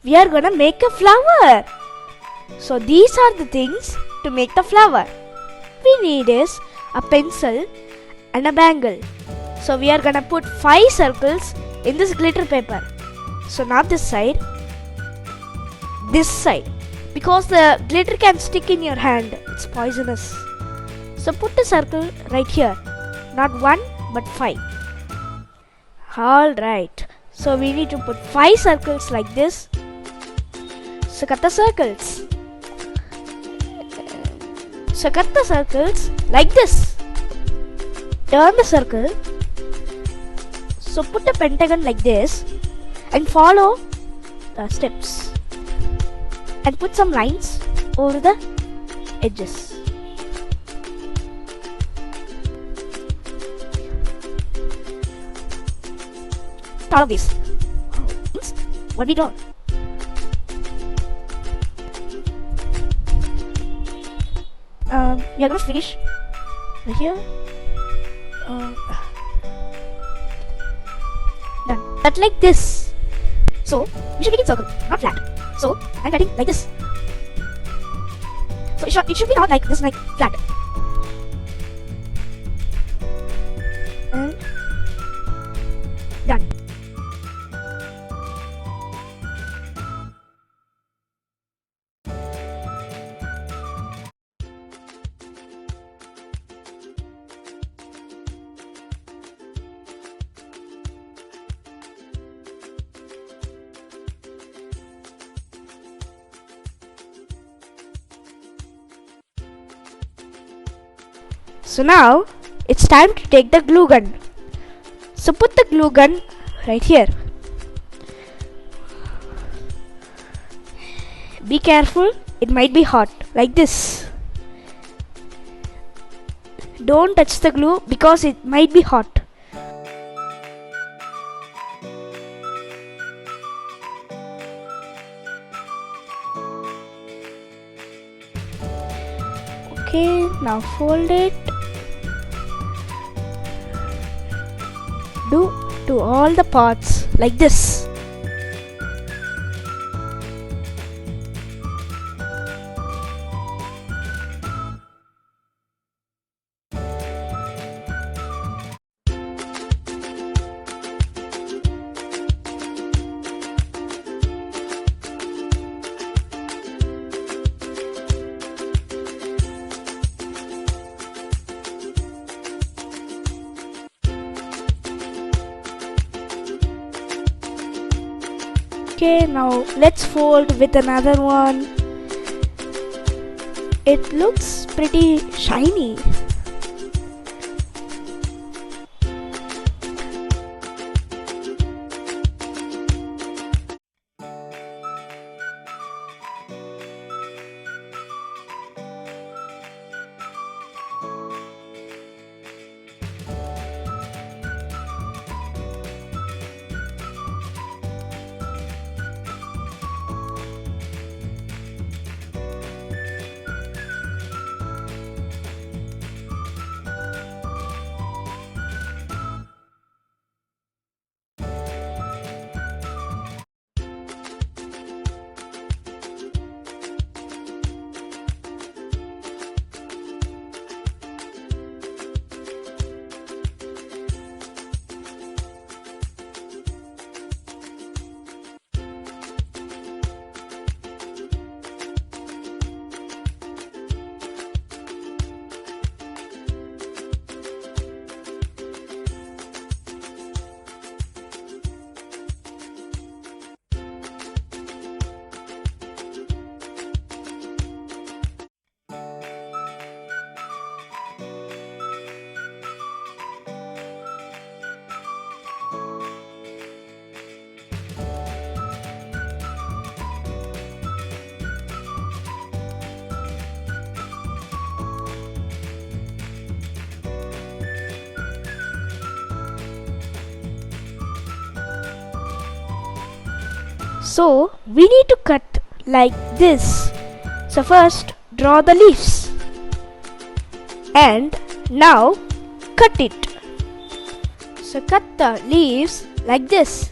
we are gonna make a flower. So these are the things to make the flower. We need is a pencil and a bangle. So we are gonna put 5 circles in this glitter paper. So not this side, because the glitter can stick in your hand. It's poisonous. So put a circle right here, not 1 but 5. Alright, so we need to put 5 circles like this. So cut the circles. So cut the circles like this. Turn the circle. So put a pentagon like this and follow the steps. And put some lines over the edges. All of this. What we done? We are gonna finish right here. Done. Cut like this. So we should make it circle, not flat. So I'm cutting like this. So it should be not like this, like flat. And done. So now it's time to take the glue gun. So put the glue gun right here. Be careful, it might be hot, like this. Don't touch the glue because it might be hot. Okay, now fold it. Do to all the parts like this. Okay, now let's fold with another one. It looks pretty shiny. So we need to cut like this. So first draw the leaves and now cut it. So cut the leaves like this.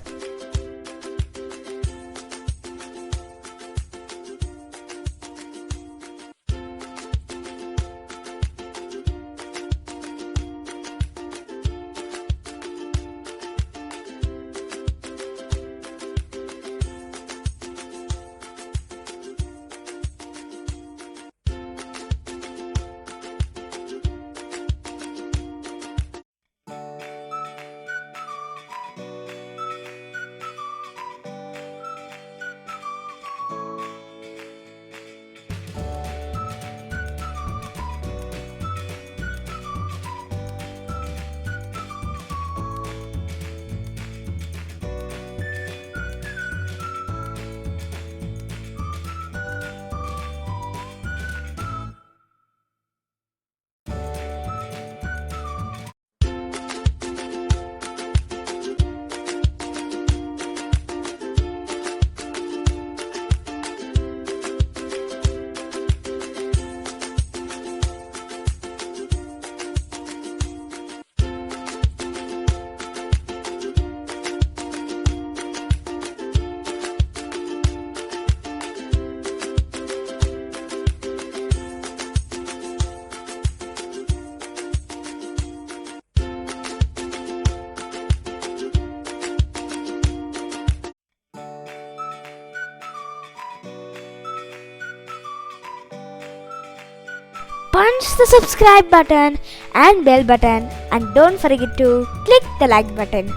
punch the subscribe button and bell button, and don't forget to click the like button.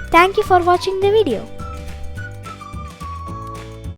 Thank you for watching the video.